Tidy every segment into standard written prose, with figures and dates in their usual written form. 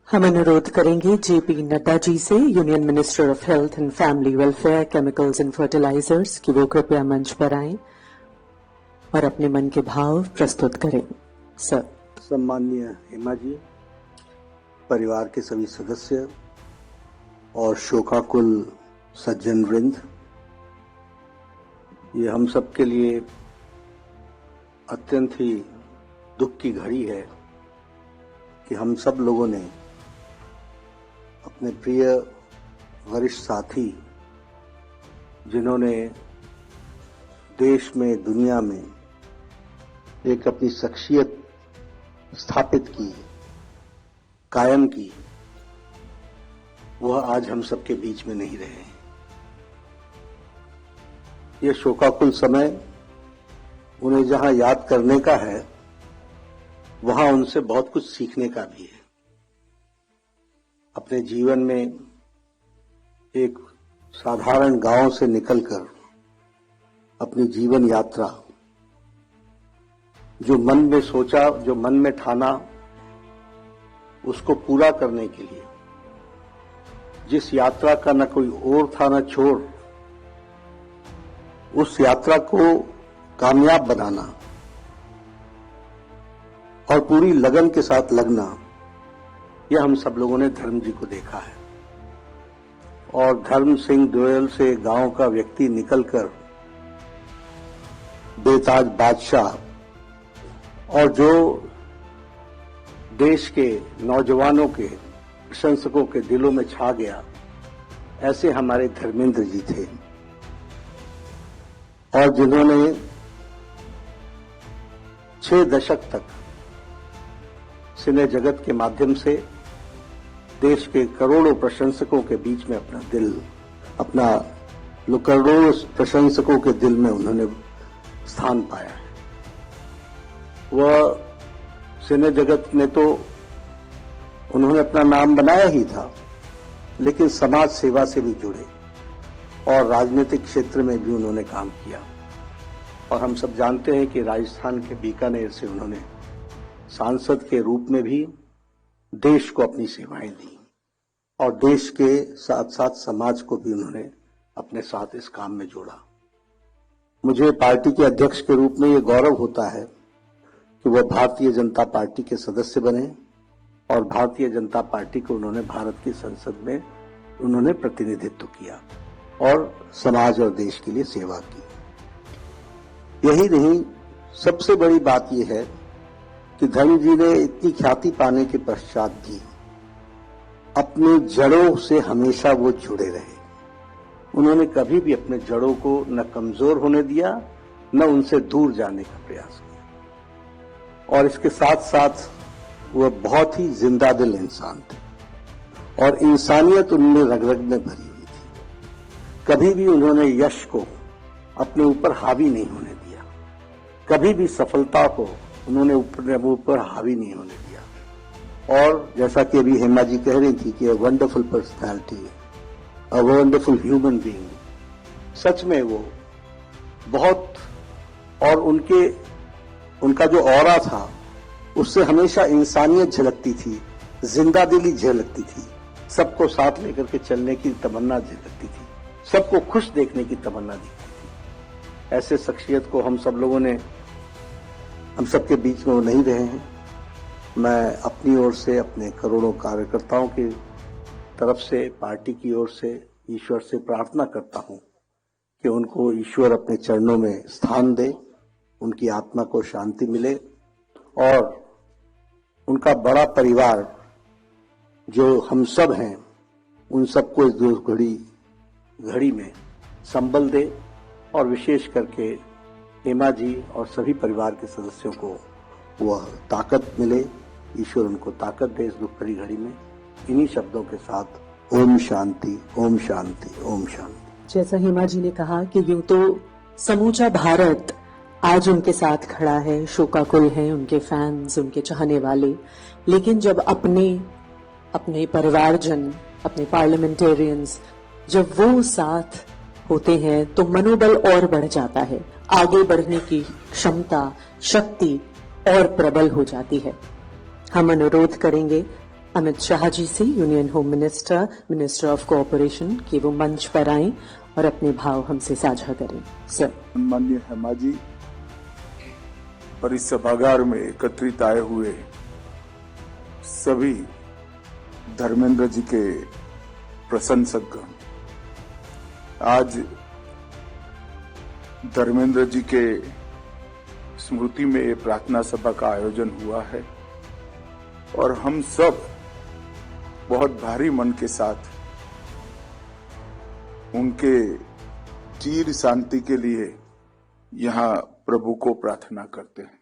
हम अनुरोध करेंगे जेपी नड्डा जी से, union minister of health and family welfare, chemicals and fertilizers, कि वो कृपया मंच पर आएं और अपने मन के भाव प्रस्तुत करें। सर। सम्माननीय हेमा जी, परिवार के सभी सदस्य और शोकाकुल सज्जन वृंद, ये हम सब के लिए अत्यंत ही दुख की घड़ी है कि हम सब लोगों ने अपने प्रिय वरिष्ठ साथी, जिन्होंने देश में, दुनिया में एक अपनी शख्सियत स्थापित की, कायम की, वह आज हम सबके बीच में नहीं रहे। यह शोकाकुल समय उन्हें जहां याद करने का है, वहां उनसे बहुत कुछ सीखने का भी है। अपने जीवन में एक साधारण गांव से निकलकर अपनी जीवन यात्रा, जो मन में सोचा, जो मन में ठाना, उसको पूरा करने के लिए जिस यात्रा का न कोई ओर था न छोर, उस यात्रा को कामयाब बनाना और पूरी लगन के साथ लगना, यह हम सब लोगों ने धर्म जी को देखा है। और धर्म सिंह दोयल से गांव का व्यक्ति निकलकर बेताज बादशाह, और जो देश के नौजवानों के, प्रशंसकों के दिलों में छा गया, ऐसे हमारे धर्मेंद्र जी थे। और जिन्होंने 6 दशक तक सिने जगत के माध्यम से देश के करोड़ों प्रशंसकों के बीच में अपना दिल, करोड़ों प्रशंसकों के दिल में उन्होंने स्थान पाया है। वह सिने जगत में तो उन्होंने अपना नाम बनाया ही था, लेकिन समाज सेवा से भी जुड़े और राजनीतिक क्षेत्र में भी उन्होंने काम किया। और हम सब जानते हैं कि राजस्थान के बीकानेर से उन्होंने सांसद के रूप में भी देश को अपनी सेवाएं दी, और देश के साथ साथ समाज को भी उन्होंने अपने साथ इस काम में जोड़ा। मुझे पार्टी के अध्यक्ष के रूप में ये गौरव होता है कि वह भारतीय जनता पार्टी के सदस्य बने और भारतीय जनता पार्टी को उन्होंने भारत की संसद में उन्होंने प्रतिनिधित्व किया और समाज और देश के लिए सेवा की। यही नहीं, सबसे बड़ी बात यह है कि धर्म जी ने इतनी ख्याति पाने के पश्चात भी अपनी जड़ों से हमेशा वो जुड़े रहे। उन्होंने कभी भी अपने जड़ों को न कमजोर होने दिया, न उनसे दूर जाने का प्रयास किया। और इसके साथ साथ वह बहुत ही जिंदा दिल इंसान थे और इंसानियत उनमें रग रग में भरी हुई थी। कभी भी उन्होंने यश को अपने ऊपर हावी नहीं होने दिया, कभी भी सफलता को उन्होंने ऊपर हावी नहीं होने दिया। और जैसा कि अभी हेमा जी कह रही थी कि a wonderful personality, a wonderful human being, सच में वो बहुत, और उनका जो ऑरा था, उससे हमेशा इंसानियत झलकती थी, जिंदा दिली झलकती थी, सबको साथ लेकर के चलने की तमन्ना झलकती थी, सबको खुश देखने की तमन्ना दिखती थी। ऐसे शख्सियत को हम सब लोगों ने, हम सबके बीच में वो नहीं रहे हैं। मैं अपनी ओर से, अपने करोड़ों कार्यकर्ताओं की तरफ से, पार्टी की ओर से ईश्वर से प्रार्थना करता हूं कि उनको ईश्वर अपने चरणों में स्थान दे, उनकी आत्मा को शांति मिले और उनका बड़ा परिवार जो हम सब हैं, उन सबको इस दुख घड़ी में संबल दे, और विशेष करके हेमा जी और सभी परिवार के सदस्यों को वह ताकत मिले, ईश्वर उनको ताकत दे इस दुख भरी घड़ी में। इन्हीं शब्दों के साथ ओम शांति, ओम शांति, ओम शांति। जैसा हेमा जी ने कहा कि यूं तो समूचा भारत आज उनके साथ खड़ा है, शोकाकुल हैं उनके फैंस, उनके चाहने वाले, लेकिन जब अपने परिवारजन, अपने पार्लियामेंटेरियंस, जब वो साथ होते हैं तो मनोबल और बढ़ जाता है, आगे बढ़ने की क्षमता, शक्ति और प्रबल हो जाती है। हम अनुरोध करेंगे अमित शाह जी से, union home minister, minister of cooperation, कि वो मंच पर आएं और अपने भाव हमसे साझा करें। सर। माननीय हेमा जी और इस सभागार में एकत्रित आए हुए सभी धर्मेंद्र जी के प्रशंसकगण, आज धर्मेंद्र जी के स्मृति में ये प्रार्थना सभा का आयोजन हुआ है और हम सब बहुत भारी मन के साथ उनके चिर शांति के लिए यहां प्रभु को प्रार्थना करते हैं।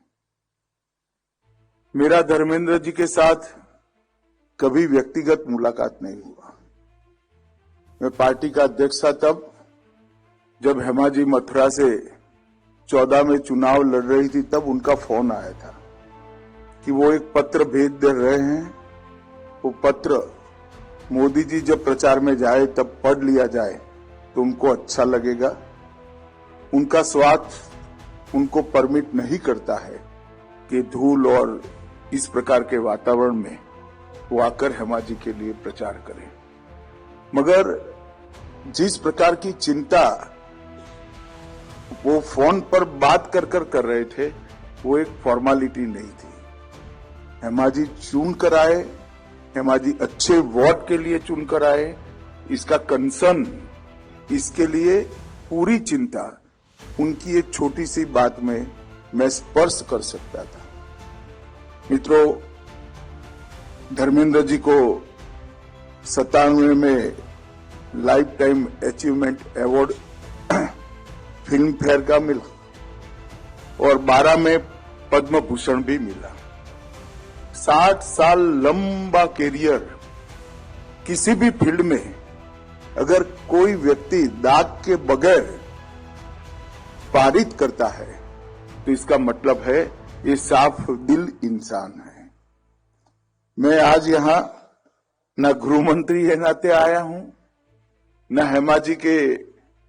मेरा धर्मेंद्र जी के साथ कभी व्यक्तिगत मुलाकात नहीं हुआ। मैं पार्टी का अध्यक्ष था तब जब हेमा जी मथुरा से 14 में चुनाव लड़ रही थी, तब उनका फोन आया था कि वो एक पत्र भेज दे रहे हैं, वो पत्र मोदी जी जब प्रचार में जाए तब पढ़ लिया जाए तो उनको अच्छा लगेगा। उनका स्वास्थ्य उनको परमिट नहीं करता है कि धूल और इस प्रकार के वातावरण में वो आकर हेमा जी के लिए प्रचार करें, मगर जिस प्रकार की चिंता वो फोन पर बात कर रहे थे वो एक फॉर्मेलिटी नहीं थी। हेमा जी चुन कर आए, हेमा जी अच्छे वोट के लिए चुन कर आए, इसका कंसर्न, इसके लिए पूरी चिंता उनकी एक छोटी सी बात में मैं स्पर्श कर सकता था। मित्रों, धर्मेंद्र जी को 97 में life time achievement award film fair का मिला और 12 में पद्म भूषण भी मिला। 60 साल लंबा कैरियर, किसी भी फील्ड में अगर कोई व्यक्ति दाग के बगैर पारित करता है तो इसका मतलब है ये साफ दिल इंसान है। मैं आज यहां न गृह मंत्री के नाते आया हूं, न हेमा जी के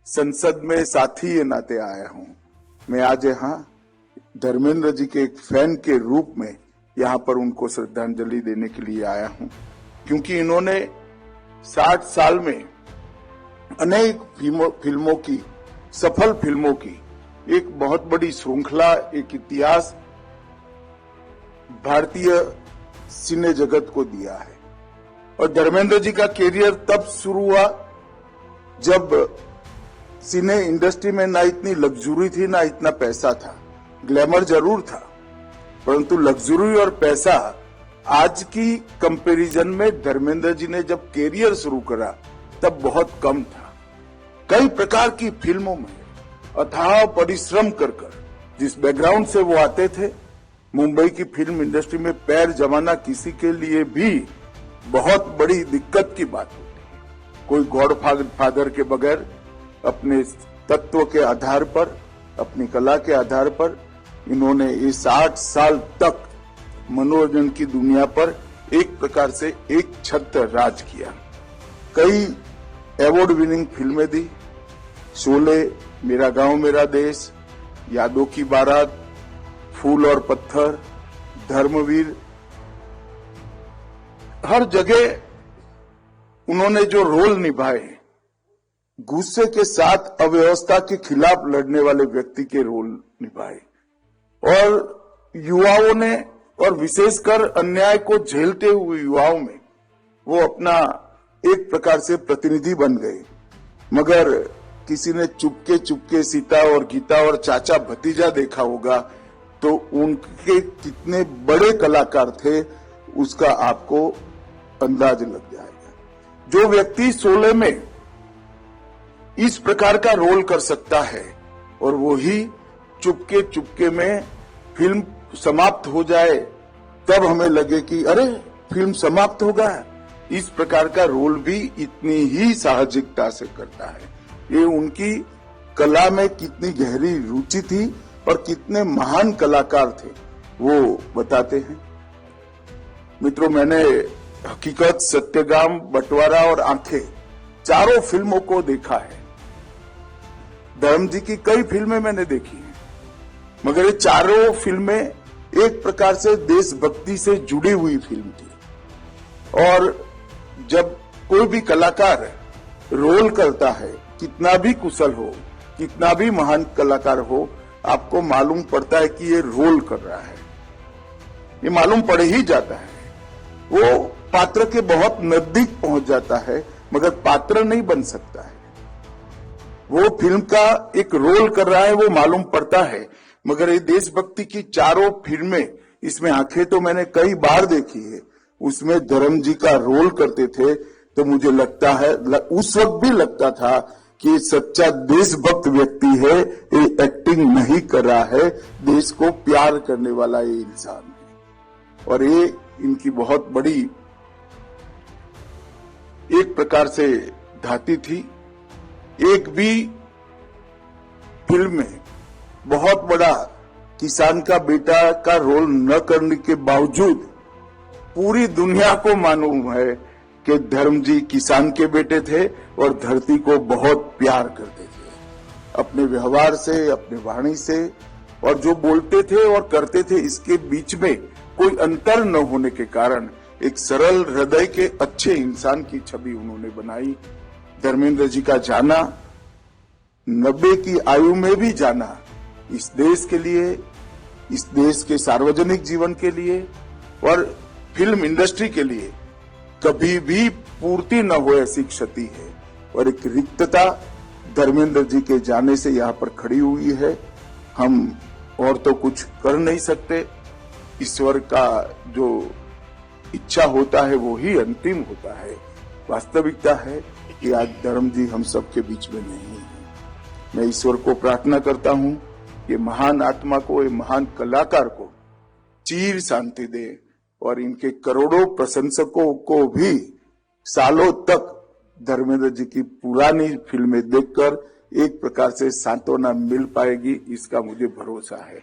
संसद में साथी के नाते आया हूं। मैं आज यहां धर्मेंद्र जी के एक फैन के रूप में यहां पर उनको श्रद्धांजलि देने के लिए आया हूं, क्योंकि इन्होंने 60 साल में अनेक फिल्मों की, सफल फिल्मों की एक बहुत बड़ी श्रृंखला, एक इतिहास भारतीय सिने जगत को दिया है। और धर्मेंद्र जी का कैरियर तब शुरू हुआ जब सिने इंडस्ट्री में ना इतनी लग्जरी थी, ना इतना पैसा था। ग्लैमर जरूर था, परंतु लग्जरी और पैसा आज की कंपैरिजन में धर्मेंद्र जी ने जब कैरियर शुरू करा तब बहुत कम था। कई प्रकार की फिल्मों में अथाह परिश्रम कर जिस बैकग्राउंड से वो आते थे, मुंबई की फिल्म इंडस्ट्री में पैर जमाना किसी के लिए भी बहुत बड़ी दिक्कत की बात होती है। कोई गॉडफादर के बगैर अपने तत्व के आधार पर, अपनी कला के आधार पर इन्होंने ये 60 साल तक मनोरंजन की दुनिया पर एक प्रकार से एक छत राज किया। कई अवार्ड विनिंग फिल्में दी, शोले, मेरा गांव मेरा देश, यादों की बारात, फूल और पत्थर, धर्मवीर, हर जगह उन्होंने जो रोल निभाए, गुस्से के साथ अव्यवस्था के खिलाफ लड़ने वाले व्यक्ति के रोल निभाए और युवाओं ने, और विशेषकर अन्याय को झेलते हुए युवाओं में वो अपना एक प्रकार से प्रतिनिधि बन गए। मगर किसी ने चुपके सीता और गीता और चाचा भतीजा देखा होगा तो उनके कितने बड़े कलाकार थे उसका आपको अंदाज लग जाएगा। जो व्यक्ति 16 में इस प्रकार का रोल कर सकता है और वो ही चुपके में फिल्म समाप्त हो जाए तब हमें लगे कि अरे फिल्म समाप्त हो गया, इस प्रकार का रोल भी इतनी ही साहसिकता से करता है। ये उनकी कला में कितनी गहरी रुचि थी और कितने महान कलाकार थे वो बताते हैं। मित्रों, मैंने हकीकत, सत्यगाम, बंटवारा और आंखें चारों फिल्मों को देखा है। धर्म जी की कई फिल्में मैंने देखी हैं, मगर ये चारों फिल्में एक प्रकार से देशभक्ति से जुड़ी हुई फिल्म थी। और जब कोई भी कलाकार रोल करता है, कितना भी कुशल हो, कितना भी महान कलाकार हो, आपको मालूम पड़ता है कि ये रोल कर रहा है, ये मालूम पड़ ही जाता है। वो पात्र के बहुत नजदीक पहुंच जाता है, मगर पात्र नहीं बन सकता है। वो फिल्म का एक रोल कर रहा है, वो मालूम पड़ता है। मगर ये देशभक्ति की चारों फिल्में, इसमें आंखें तो मैंने कई बार देखी है, उसमें धर्म जी का रोल करते थे तो मुझे लगता है, उस वक्त भी लगता था कि सच्चा देशभक्त व्यक्ति है, ये एक्टिंग नहीं कर रहा है, देश को प्यार करने वाला ये इंसान है। और ये इनकी बहुत बड़ी एक प्रकार से धाती थी। एक भी फिल्म में बहुत बड़ा किसान का बेटा का रोल न करने के बावजूद पूरी दुनिया को मालूम है कि धर्म जी किसान के बेटे थे और धरती को बहुत प्यार करते थे, अपने व्यवहार से, अपने वाणी से, और जो बोलते थे और करते थे इसके बीच में कोई अंतर न होने के कारण एक सरल हृदय के अच्छे इंसान की छवि उन्होंने बनाई। धर्मेंद्र जी का जाना, 90 की आयु में भी जाना, इस देश के लिए, इस देश के सार्वजनिक जीवन के लिए और फिल्म इंडस्ट्री के लिए कभी भी पूर्ति न हो ऐसी क्षति है। और एक रिक्तता धर्मेंद्र जी के जाने से यहाँ पर खड़ी हुई है। हम और तो कुछ कर नहीं सकते, ईश्वर का जो इच्छा होता है वो ही अंतिम होता है। वास्तविकता है कि आज धर्म जी हम सबके बीच में नहीं है। मैं ईश्वर को प्रार्थना करता हूँ, ये महान आत्मा को, ये महान कलाकार को चीर शांति दे और इनके करोड़ों प्रशंसकों को भी सालों तक धर्मेंद्र जी की पुरानी फिल्में देखकर एक प्रकार से सांत्वना मिल पाएगी, इसका मुझे भरोसा है।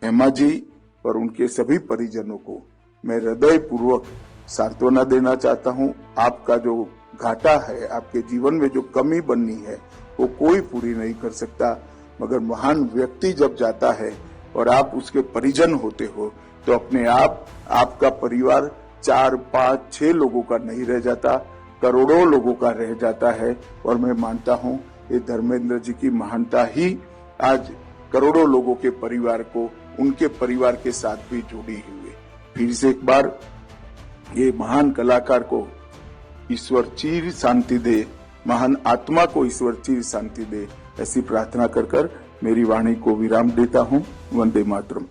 हेमा जी और उनके सभी परिजनों को मैं हृदय पूर्वक सांत्वना देना चाहता हूँ। आपका जो घाटा है, आपके जीवन में जो कमी बननी है, वो कोई पूरी नहीं कर सकता। मगर महान व्यक्ति जब जाता है और आप उसके परिजन होते हो तो अपने आप आपका परिवार 4, 5, 6 लोगों का नहीं रह जाता, करोड़ों लोगों का रह जाता है। और मैं मानता हूँ ये धर्मेंद्र जी की महानता ही आज करोड़ों लोगों के परिवार को, उनके परिवार के साथ भी जुड़ी हुई है। फिर से एक बार ये महान कलाकार को ईश्वर चीर शांति दे, महान आत्मा को ईश्वर चीर शांति दे, ऐसी प्रार्थना कर मेरी वाणी को विराम देता हूँ। वंदे मातरम।